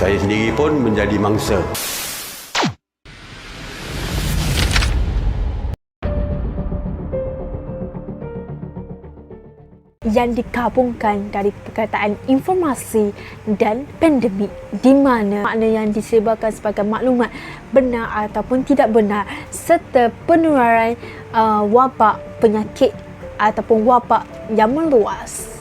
Saya sendiri pun menjadi mangsa. Yang digabungkan dari perkataan informasi dan pandemik, di mana makna yang disebarkan sebagai maklumat benar ataupun tidak benar, serta penularan wabak penyakit ataupun wabak yang meluas.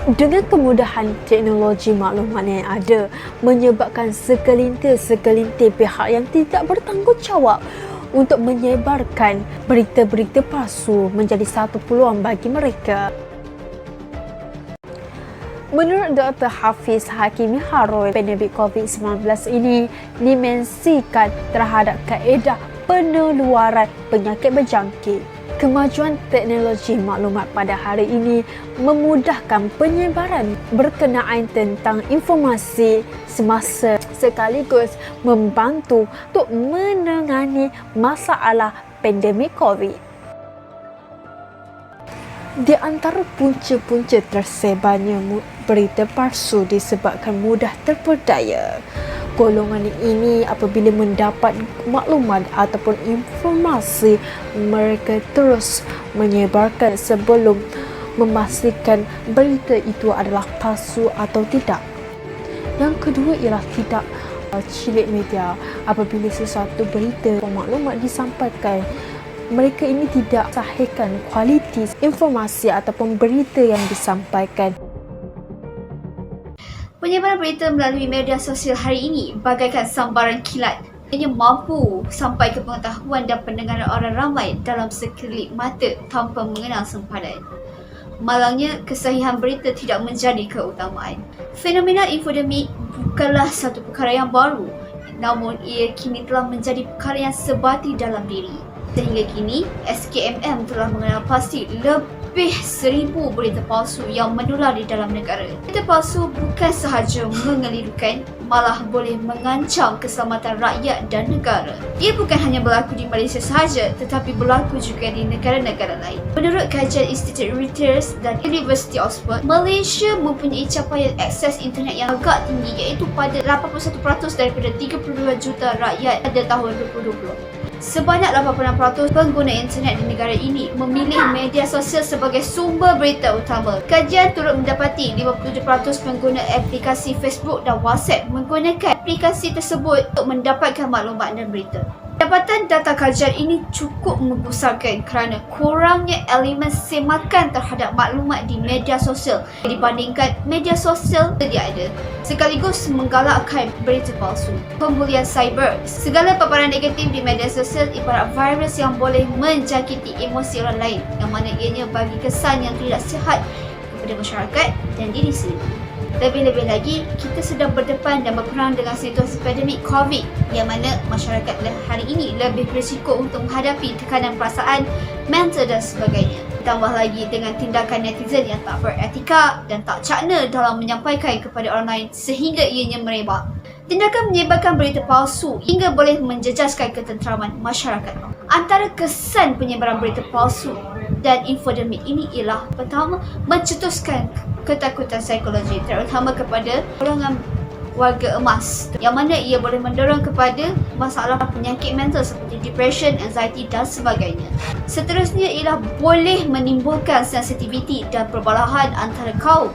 Dengan kemudahan teknologi maklumat yang ada menyebabkan segelintir pihak yang tidak bertanggungjawab untuk menyebarkan berita-berita palsu menjadi satu peluang bagi mereka. Menurut Dr. Hafiz Hakimi Harun, pandemik COVID-19 ini dimensikan terhadap kaedah penularan penyakit berjangkit. Kemajuan teknologi maklumat pada hari ini memudahkan penyebaran berkenaan tentang informasi semasa sekaligus membantu untuk menangani masalah pandemik COVID. Di antara punca-punca tersebarnya berita palsu disebabkan mudah terpedaya. Golongan ini apabila mendapat maklumat ataupun informasi, mereka terus menyebarkan sebelum memastikan berita itu adalah palsu atau tidak. Yang kedua ialah tidak cilik media. Apabila sesuatu berita atau maklumat disampaikan, mereka ini tidak sahihkan kualiti informasi ataupun berita yang disampaikan. Penyebaran berita melalui media sosial hari ini bagaikan sambaran kilat. Ia mampu sampai ke pengetahuan dan pendengaran orang ramai dalam sekelip mata tanpa mengenal sempadan. Malangnya, kesahihan berita tidak menjadi keutamaan. Fenomena infodemik bukanlah satu perkara yang baru, namun ia kini telah menjadi perkara yang sebati dalam diri. Sehingga kini, SKMM telah mengenal pasti lebih 1,000 berita palsu yang menular di dalam negara. Berita palsu bukan sahaja mengelirukan, malah boleh mengancam keselamatan rakyat dan negara. Ia bukan hanya berlaku di Malaysia sahaja, tetapi berlaku juga di negara-negara lain. Menurut kajian Institut Reuters dan University Oxford, Malaysia mempunyai capaian akses internet yang agak tinggi, iaitu pada 81% daripada 32 juta rakyat pada tahun 2020. Sebanyak 86% pengguna internet di negara ini memilih media sosial sebagai sumber berita utama. Kajian turut mendapati 57% pengguna aplikasi Facebook dan WhatsApp menggunakan aplikasi tersebut untuk mendapatkan maklumat dan berita. Dapatan data kajian ini cukup menggusarkan kerana kurangnya elemen semakan terhadap maklumat di media sosial dibandingkan media sosial sedia ada, sekaligus menggalakkan berita palsu. Pembulian cyber. Segala paparan negatif di media sosial ibarat virus yang boleh menjangkiti emosi orang lain, yang mana ianya bagi kesan yang tidak sihat kepada masyarakat dan diri sendiri. Lebih-lebih lagi, kita sedang berdepan dan berperang dengan situasi pandemik COVID yang mana masyarakat hari ini lebih berisiko untuk menghadapi tekanan perasaan, mental dan sebagainya. Ditambah lagi dengan tindakan netizen yang tak beretika dan tak cakna dalam menyampaikan kepada orang lain sehingga ianya merebak. Tindakan menyebarkan berita palsu hingga boleh menjejaskan ketenteraman masyarakat. Antara kesan penyebaran berita palsu dan infodemik ini ialah pertama, mencetuskan ketakutan psikologi terutama kepada golongan warga emas, yang mana ia boleh mendorong kepada masalah penyakit mental seperti depression, anxiety dan sebagainya. Seterusnya ialah boleh menimbulkan sensitiviti dan perbalahan antara kaum,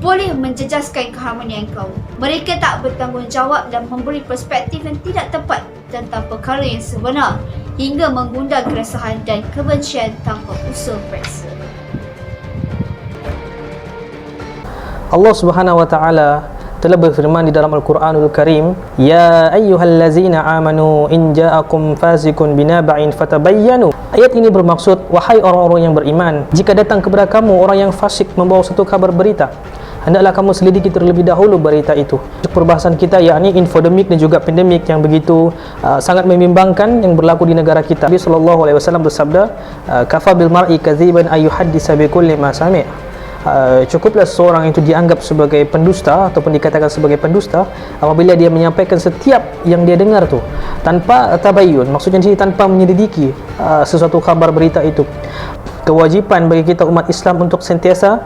boleh menjejaskan keharmonian kaum. Mereka tak bertanggungjawab dan memberi perspektif yang tidak tepat tentang perkara yang sebenar hingga mengundang keresahan dan kebencian tanpa usul periksa. Allah Subhanahu wa taala telah berfirman di dalam Al-Quranul Karim, "Ya ayyuhallazina amanu in ja'akum fasiqun binaba'in fatabayyanu." Ayat ini bermaksud, wahai orang-orang yang beriman, jika datang kepada kamu orang yang fasik membawa satu kabar berita, hendaklah kamu selidiki terlebih dahulu berita itu. Perbahasan kita yakni infodemik dan juga pandemik yang begitu sangat membimbangkan yang berlaku di negara kita. Nabi sallallahu alaihi wasallam bersabda, "Kafa bil mar'i kadziban ayyuhaddisa bi kulli ma sami'." Cukuplah seseorang itu dianggap sebagai pendusta ataupun dikatakan sebagai pendusta apabila dia menyampaikan setiap yang dia dengar tu tanpa tabayyun, maksudnya di sini tanpa menyelidiki sesuatu kabar berita itu. kewajipan bagi kita umat Islam untuk sentiasa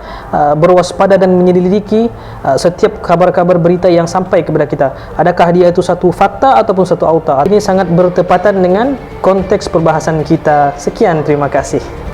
berwaspada dan menyelidiki setiap kabar-kabar berita yang sampai kepada kita. Adakah dia itu satu fakta ataupun satu auta? Ini sangat bertepatan dengan konteks perbahasan kita. Sekian, terima kasih.